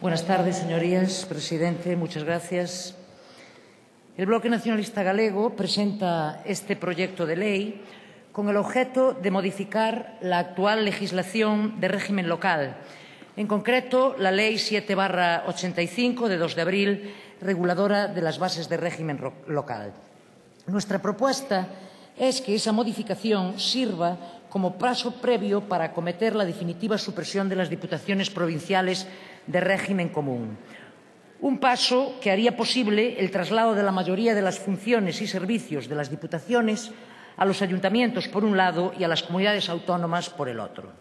Buenas tardes, señorías. Presidente, muchas gracias. El Bloque Nacionalista Galego presenta este proyecto de ley con el objeto de modificar la actual legislación de régimen local, en concreto la Ley 7/85 de 2 de abril, reguladora de las bases de régimen local. Nuestra propuesta es que esa modificación sirva como paso previo para acometer la definitiva supresión de las diputaciones provinciales de régimen común. Un paso que haría posible el traslado de la mayoría de las funciones y servicios de las diputaciones a los ayuntamientos, por un lado, y a las comunidades autónomas, por el otro.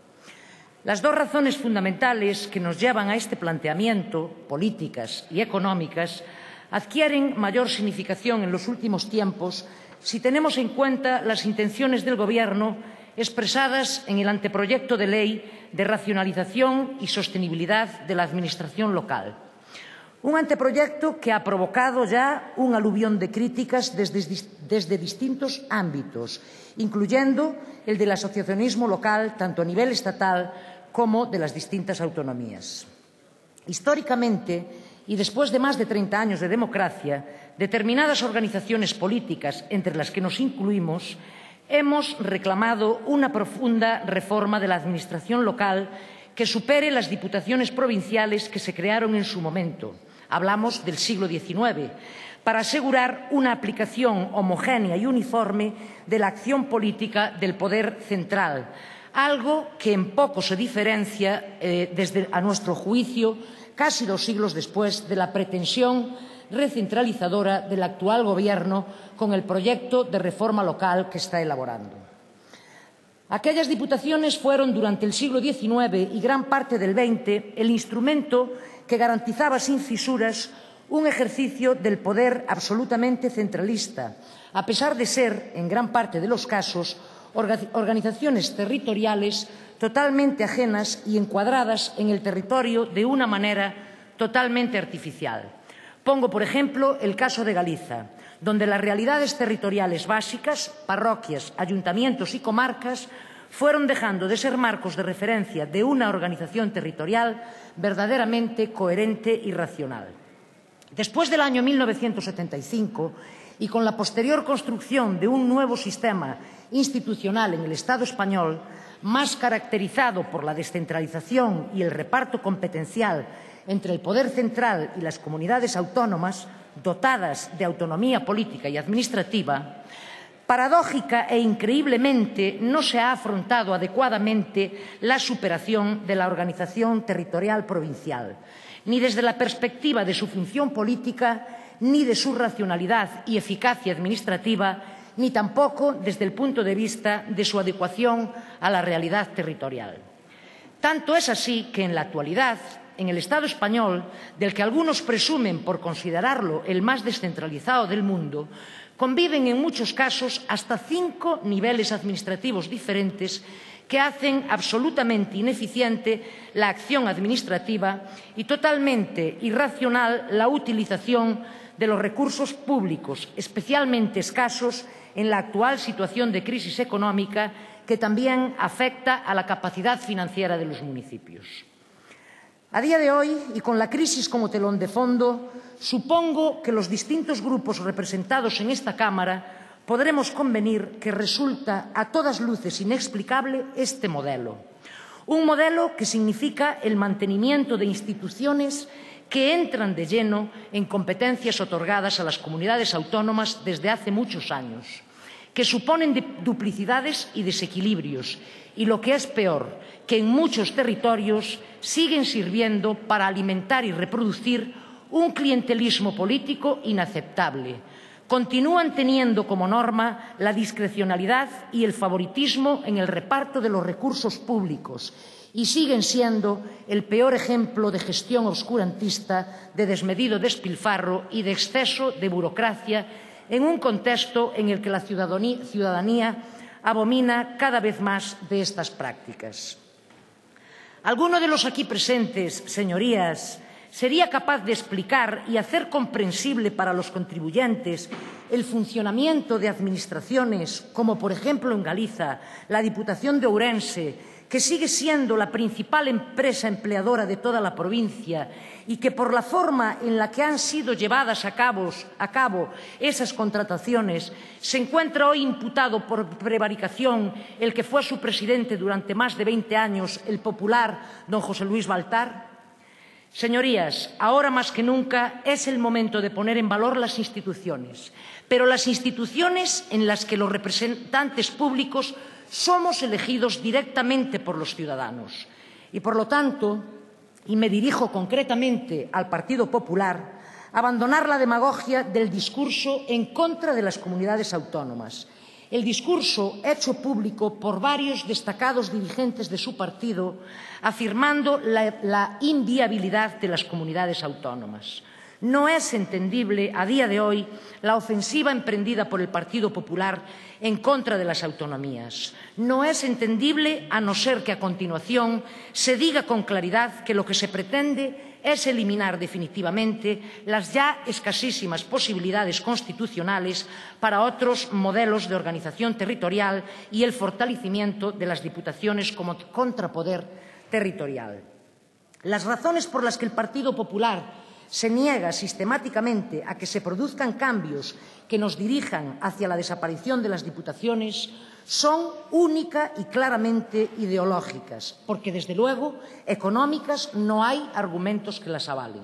Las dos razones fundamentales que nos llevan a este planteamiento, políticas y económicas, adquieren mayor significación en los últimos tiempos si tenemos en cuenta las intenciones del Gobierno expresadas en el anteproyecto de ley de racionalización y sostenibilidad de la Administración local. Un anteproyecto que ha provocado ya un aluvión de críticas desde distintos ámbitos, incluyendo el del asociacionismo local, tanto a nivel estatal como de las distintas autonomías. Históricamente, y después de más de 30 años de democracia, determinadas organizaciones políticas, entre las que nos incluimos, hemos reclamado una profunda reforma de la Administración local que supere las diputaciones provinciales que se crearon en su momento. Hablamos del siglo XIX, para asegurar una aplicación homogénea y uniforme de la acción política del poder central, algo que en poco se diferencia, a nuestro juicio, casi 2 siglos después de la pretensión recentralizadora del actual Gobierno con el proyecto de reforma local que está elaborando. Aquellas diputaciones fueron durante el siglo XIX y gran parte del XX el instrumento que garantizaba sin fisuras un ejercicio del poder absolutamente centralista, a pesar de ser, en gran parte de los casos, organizaciones territoriales totalmente ajenas y encuadradas en el territorio de una manera totalmente artificial. Pongo, por ejemplo, el caso de Galiza, donde las realidades territoriales básicas, parroquias, ayuntamientos y comarcas, fueron dejando de ser marcos de referencia de una organización territorial verdaderamente coherente y racional. Después del año 1975 y con la posterior construcción de un nuevo sistema institucional en el Estado español, más caracterizado por la descentralización y el reparto competencial entre el poder central y las comunidades autónomas, dotadas de autonomía política y administrativa, paradójica e increíblemente no se ha afrontado adecuadamente la superación de la organización territorial provincial, ni desde la perspectiva de su función política, ni de su racionalidad y eficacia administrativa, ni tampoco desde el punto de vista de su adecuación a la realidad territorial. Tanto es así que en la actualidad, en el Estado español, del que algunos presumen por considerarlo el más descentralizado del mundo, conviven en muchos casos hasta 5 niveles administrativos diferentes que hacen absolutamente ineficiente la acción administrativa y totalmente irracional la utilización de los recursos públicos, especialmente escasos en la actual situación de crisis económica que también afecta a la capacidad financiera de los municipios. A día de hoy, y con la crisis como telón de fondo, supongo que los distintos grupos representados en esta Cámara podremos convenir que resulta a todas luces inexplicable este modelo. Un modelo que significa el mantenimiento de instituciones que entran de lleno en competencias otorgadas a las comunidades autónomas desde hace muchos años, que suponen duplicidades y desequilibrios, y lo que es peor, que en muchos territorios siguen sirviendo para alimentar y reproducir un clientelismo político inaceptable. Continúan teniendo como norma la discrecionalidad y el favoritismo en el reparto de los recursos públicos y siguen siendo el peor ejemplo de gestión oscurantista, de desmedido despilfarro y de exceso de burocracia en un contexto en el que la ciudadanía abomina cada vez más de estas prácticas. ¿Alguno de los aquí presentes, señorías, sería capaz de explicar y hacer comprensible para los contribuyentes el funcionamiento de administraciones como, por ejemplo, en Galiza, la Diputación de Ourense, que sigue siendo la principal empresa empleadora de toda la provincia y que por la forma en la que han sido llevadas a cabo esas contrataciones se encuentra hoy imputado por prevaricación el que fue su presidente durante más de 20 años, el popular don José Luis Baltar? Señorías, ahora más que nunca es el momento de poner en valor las instituciones, pero las instituciones en las que los representantes públicos somos elegidos directamente por los ciudadanos. Y, por lo tanto, y me dirijo concretamente al Partido Popular, abandonar la demagogia del discurso en contra de las comunidades autónomas. El discurso hecho público por varios destacados dirigentes de su partido afirmando la inviabilidad de las comunidades autónomas. No es entendible a día de hoy la ofensiva emprendida por el Partido Popular en contra de las autonomías. No es entendible a no ser que a continuación se diga con claridad que lo que se pretende es eliminar definitivamente las ya escasísimas posibilidades constitucionales para otros modelos de organización territorial y el fortalecimiento de las diputaciones como contrapoder territorial. Las razones por las que el Partido Popular se niega sistemáticamente a que se produzcan cambios que nos dirijan hacia la desaparición de las diputaciones son única y claramente ideológicas, porque, desde luego, económicas no hay argumentos que las avalen.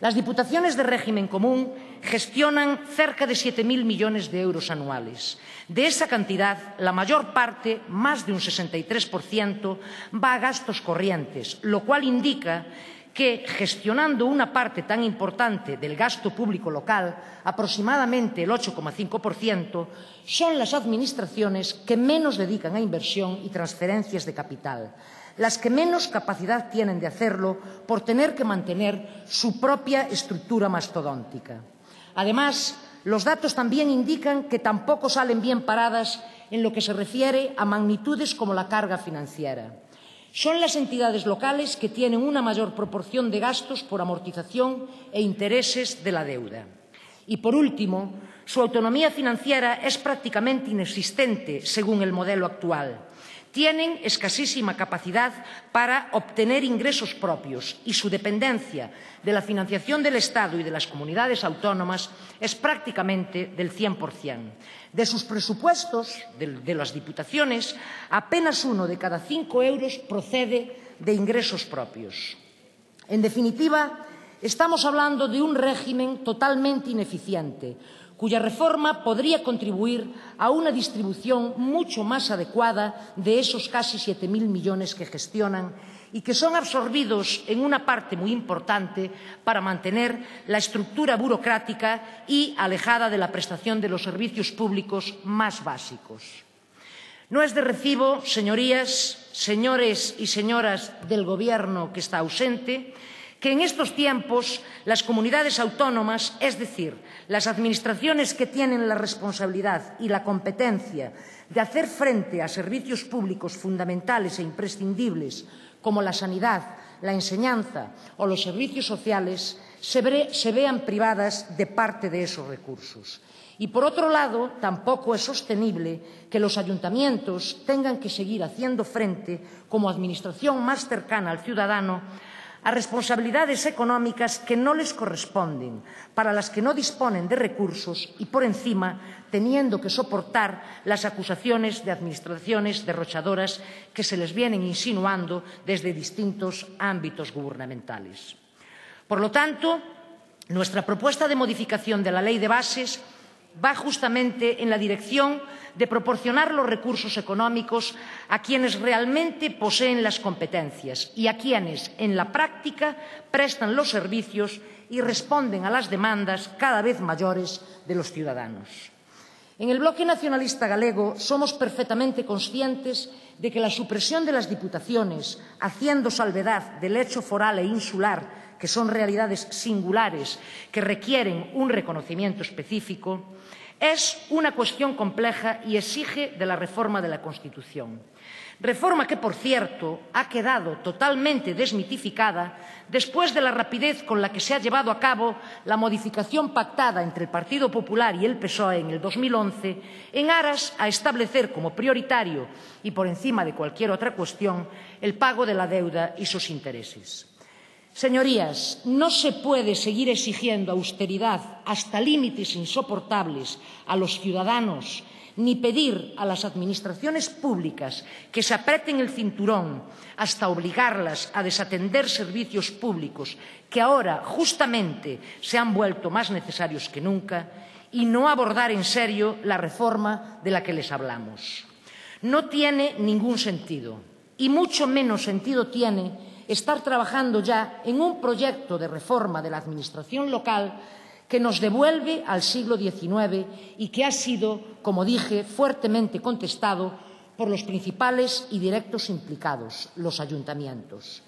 Las diputaciones de régimen común gestionan cerca de 7.000 millones de euros anuales. De esa cantidad, la mayor parte, más de un 63%, va a gastos corrientes, lo cual indica que, gestionando una parte tan importante del gasto público local, aproximadamente el 8,5%, son las administraciones que menos dedican a inversión y transferencias de capital, las que menos capacidad tienen de hacerlo por tener que mantener su propia estructura mastodóntica. Además, los datos también indican que tampoco salen bien paradas en lo que se refiere a magnitudes como la carga financiera. Son las entidades locales que tienen una mayor proporción de gastos por amortización e intereses de la deuda. Y, por último, su autonomía financiera es prácticamente inexistente según el modelo actual. Tienen escasísima capacidad para obtener ingresos propios y su dependencia de la financiación del Estado y de las comunidades autónomas es prácticamente del 100%. De sus presupuestos, de las diputaciones, apenas 1 de cada 5 euros procede de ingresos propios. En definitiva, estamos hablando de un régimen totalmente ineficiente, cuya reforma podría contribuir a una distribución mucho más adecuada de esos casi 7.000 millones que gestionan y que son absorbidos en una parte muy importante para mantener la estructura burocrática y alejada de la prestación de los servicios públicos más básicos. No es de recibo, señorías, señores y señoras del Gobierno que está ausente, que en estos tiempos las comunidades autónomas, es decir, las administraciones que tienen la responsabilidad y la competencia de hacer frente a servicios públicos fundamentales e imprescindibles como la sanidad, la enseñanza o los servicios sociales, se vean privadas de parte de esos recursos. Y, por otro lado, tampoco es sostenible que los ayuntamientos tengan que seguir haciendo frente, como administración más cercana al ciudadano, a responsabilidades económicas que no les corresponden, para las que no disponen de recursos y, por encima, teniendo que soportar las acusaciones de administraciones derrochadoras que se les vienen insinuando desde distintos ámbitos gubernamentales. Por lo tanto, nuestra propuesta de modificación de la Ley de Bases va justamente en la dirección de proporcionar los recursos económicos a quienes realmente poseen las competencias y a quienes, en la práctica, prestan los servicios y responden a las demandas cada vez mayores de los ciudadanos. En el Bloque Nacionalista Galego somos perfectamente conscientes de que la supresión de las diputaciones, haciendo salvedad del hecho foral e insular, que son realidades singulares que requieren un reconocimiento específico, es una cuestión compleja y exige de la reforma de la Constitución. Reforma que, por cierto, ha quedado totalmente desmitificada después de la rapidez con la que se ha llevado a cabo la modificación pactada entre el Partido Popular y el PSOE en el 2011 en aras a establecer como prioritario y por encima de cualquier otra cuestión el pago de la deuda y sus intereses. Señorías, no se puede seguir exigiendo austeridad hasta límites insoportables a los ciudadanos ni pedir a las administraciones públicas que se aprieten el cinturón hasta obligarlas a desatender servicios públicos que ahora justamente se han vuelto más necesarios que nunca y no abordar en serio la reforma de la que les hablamos. No tiene ningún sentido y mucho menos sentido tiene estar trabajando ya en un proyecto de reforma de la administración local que nos devuelve al siglo XIX y que ha sido, como dije, fuertemente contestado por los principales y directos implicados, los ayuntamientos.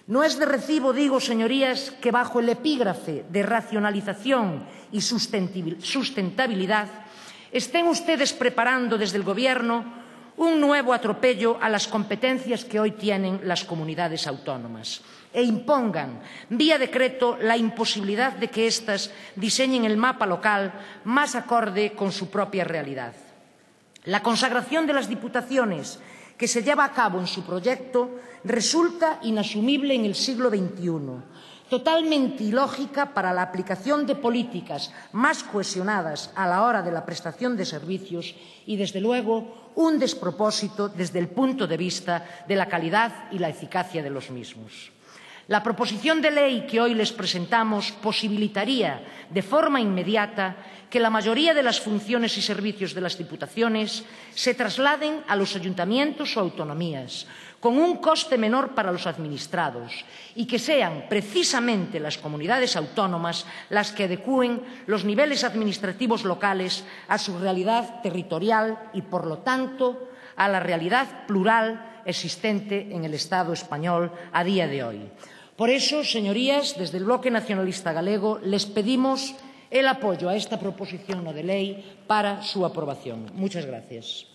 No es de recibo, digo, señorías, que bajo el epígrafe de racionalización y sustentabilidad estén ustedes preparando desde el Gobierno un nuevo atropello a las competencias que hoy tienen las comunidades autónomas e impongan, vía decreto, la imposibilidad de que éstas diseñen el mapa local más acorde con su propia realidad. La consagración de las diputaciones que se lleva a cabo en su proyecto resulta inasumible en el siglo XXI, totalmente ilógica para la aplicación de políticas más cohesionadas a la hora de la prestación de servicios y, desde luego, un despropósito desde el punto de vista de la calidad y la eficacia de los mismos. La proposición de ley que hoy les presentamos posibilitaría de forma inmediata que la mayoría de las funciones y servicios de las diputaciones se trasladen a los ayuntamientos o autonomías, con un coste menor para los administrados, y que sean precisamente las comunidades autónomas las que adecúen los niveles administrativos locales a su realidad territorial y, por lo tanto, a la realidad plural existente en el Estado español a día de hoy. Por eso, señorías, desde el Bloque Nacionalista Galego les pedimos el apoyo a esta proposición no de ley para su aprobación. Muchas gracias.